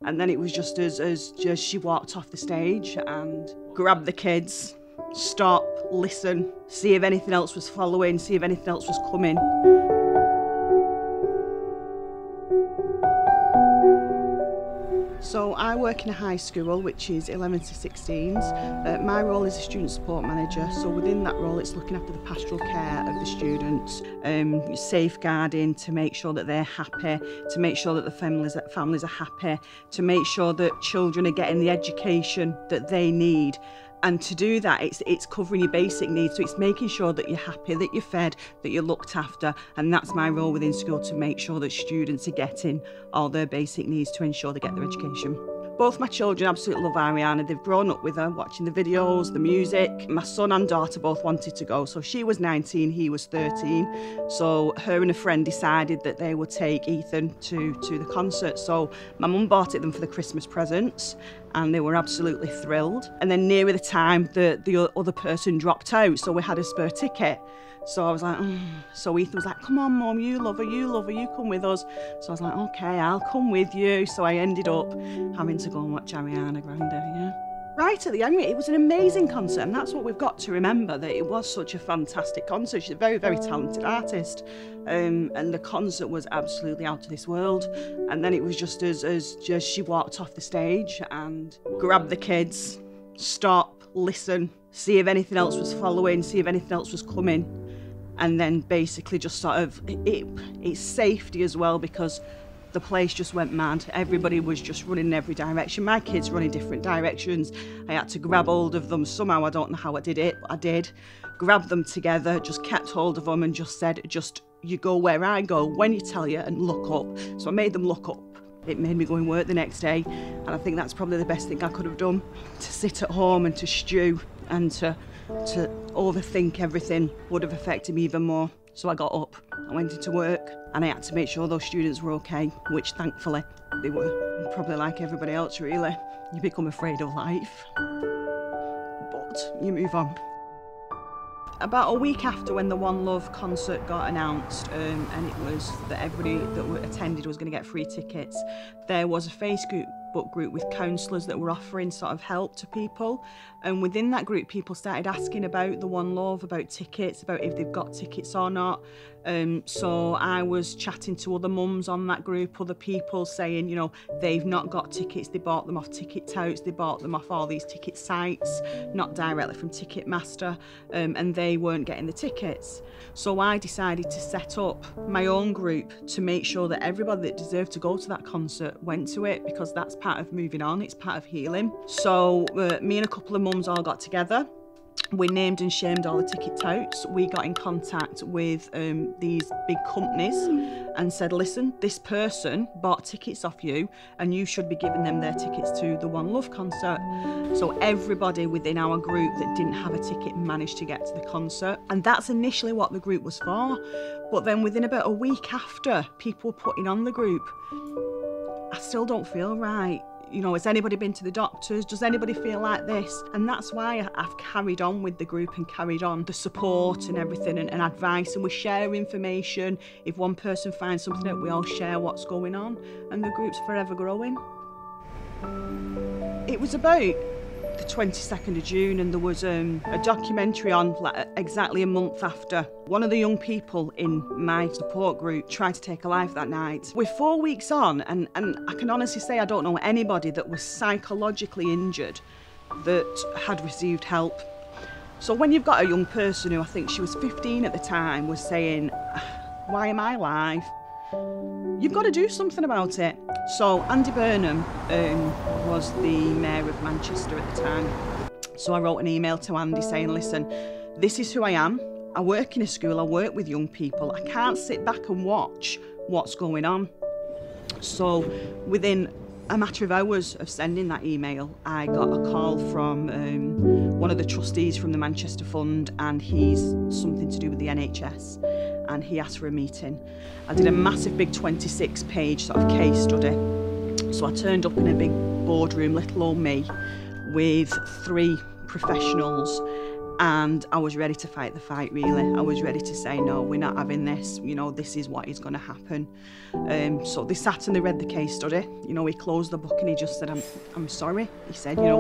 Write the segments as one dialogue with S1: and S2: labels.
S1: And then it was just as she walked off the stage and grabbed the kids, stop, listen, see if anything else was following, see if anything else was coming. So I work in a high school, which is 11 to 16s. My role is a student support manager, so within that role it's looking after the pastoral care of the students, safeguarding to make sure that they're happy, to make sure that the families are happy, to make sure that children are getting the education that they need. And to do that, it's covering your basic needs, so it's making sure that you're happy, that you're fed, that you're looked after, and that's my role within school, to make sure that students are getting all their basic needs to ensure they get their education. Both my children absolutely love Ariana. They've grown up with her, watching the videos, the music. My son and daughter both wanted to go, so she was 19, he was 13. So her and a friend decided that they would take Ethan to the concert. So my mum bought it them for the Christmas presents, and they were absolutely thrilled. And then nearer the time, the other person dropped out, so we had a spare ticket. So I was like, So Ethan was like, come on, Mum, you love her, you come with us. So I was like, okay, I'll come with you. So I ended up having to go and watch Ariana Grande, yeah. Right at the end, it was an amazing concert, and that's what we've got to remember, that it was such a fantastic concert. She's a very, very talented artist, and the concert was absolutely out of this world. And then it was just as she walked off the stage and grabbed the kids, stop, listen, see if anything else was following, see if anything else was coming. And then basically just sort of, it's safety as well, because the place just went mad. Everybody was just running in every direction. My kids run in different directions. I had to grab hold of them somehow. I don't know how I did it, but I did. Grabbed them together, just kept hold of them and just said, you go where I go, when you tell you, and look up. So I made them look up. It made me go and work the next day, and I think that's probably the best thing I could have done. To sit at home and to stew and to overthink everything would have affected me even more. So I got up, I went into work, and I had to make sure those students were okay, which thankfully they were. Probably like everybody else, really. You become afraid of life, but you move on. About a week after when the One Love concert got announced, and it was that everybody that attended was going to get free tickets, there was a Facebook group with counsellors that were offering sort of help to people, and within that group people started asking about the One Love, about tickets, about if they've got tickets or not. So I was chatting to other mums on that group, other people saying, you know, they've not got tickets, they bought them off ticket touts, they bought them off all these ticket sites, not directly from Ticketmaster, and they weren't getting the tickets. So I decided to set up my own group to make sure that everybody that deserved to go to that concert went to it, because that's part of moving on, it's part of healing. So me and a couple of mums all got together. We named and shamed all the ticket touts. We got in contact with these big companies and said, listen, this person bought tickets off you and you should be giving them their tickets to the One Love concert. So everybody within our group that didn't have a ticket managed to get to the concert. And that's initially what the group was for. But then within about a week after people were putting on the group, I still don't feel right. You know, has anybody been to the doctors? Does anybody feel like this? And that's why I've carried on with the group and carried on the support and everything and advice, and we share information. If one person finds something out, we all share what's going on, and the group's forever growing. It was about the 22nd of June, and there was a documentary on exactly a month after. One of the young people in my support group tried to take a life that night. We're 4 weeks on, and I can honestly say I don't know anybody that was psychologically injured that had received help. So when you've got a young person who, I think she was 15 at the time, was saying, why am I alive? You've got to do something about it. So Andy Burnham was the mayor of Manchester at the time. So I wrote an email to Andy saying, listen, this is who I am. I work in a school, I work with young people. I can't sit back and watch what's going on. So within a matter of hours of sending that email, I got a call from one of the trustees from the Manchester Fund, and he's something to do with the NHS. And he asked for a meeting. I did a massive big 26-page sort of case study. So I turned up in a big boardroom, little old me, with 3 professionals, And I was ready to fight the fight, really. I was ready to say, no, we're not having this, you know, this is what is going to happen. So they sat and they read the case study. You know, he closed the book and he just said, I'm sorry. He said, you know,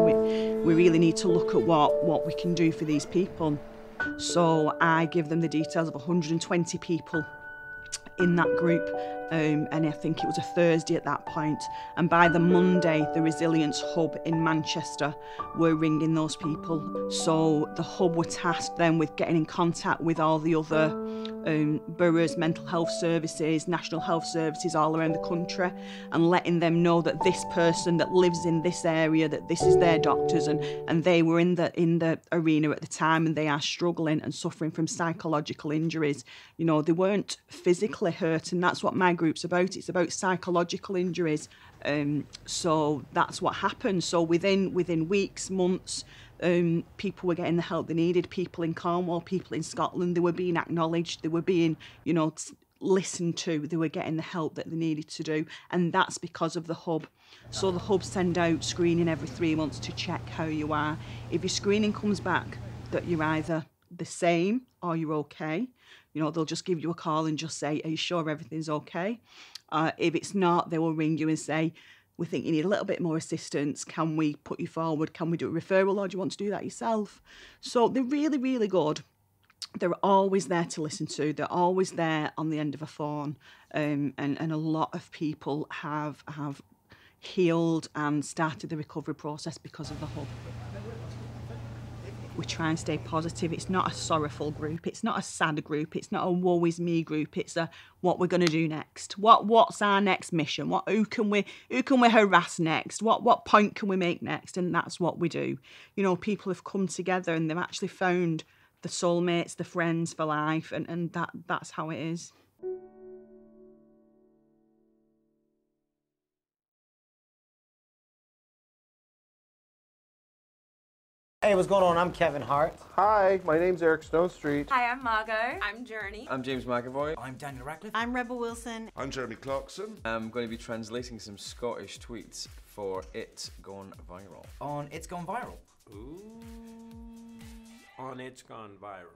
S1: we really need to look at what we can do for these people. So I give them the details of 120 people in that group, and I think it was a Thursday at that point, and by the Monday the Resilience Hub in Manchester were ringing those people. So the hub were tasked then with getting in contact with all the other boroughs, mental health services, national health services all around the country, and letting them know that this person that lives in this area, that this is their doctors, and they were in the arena at the time, and they are struggling and suffering from psychological injuries. You know, they weren't physically hurt, and that's what my group's about. It's about psychological injuries. So that's what happened. So within weeks, months, people were getting the help they needed. People in Cornwall, people in Scotland, they were being acknowledged, they were being, you know, listened to, they were getting the help that they needed to do, and that's because of the hub. So the hub send out screening every 3 months to check how you are. If your screening comes back that you're either the same or you're okay, you know, they'll just give you a call and just say, are you sure everything's okay? If it's not, they will ring you and say, we think you need a little bit more assistance. Can we put you forward? Can we do a referral, or do you want to do that yourself? So they're really, really good. They're always there to listen to. They're always there on the end of a phone. And a lot of people have healed and started the recovery process because of the hub. We try and stay positive. It's not a sorrowful group. It's not a sad group. It's not a woe is me group. It's a what we're going to do next. What's our next mission? Who can we harass next? What point can we make next? And that's what we do. You know, people have come together and they've actually found the soulmates, the friends for life, and that's how it is.
S2: Hey, what's going on? I'm Kevin Hart.
S3: Hi, my name's Eric Stonestreet.
S4: Hi, I'm Margot. I'm Journey.
S5: I'm James McAvoy.
S2: I'm Daniel Radcliffe.
S4: I'm Rebel Wilson.
S3: I'm Jeremy Clarkson.
S5: I'm going to be translating some Scottish tweets for It's Gone Viral.
S2: On It's Gone Viral.
S6: Ooh, on It's Gone Viral.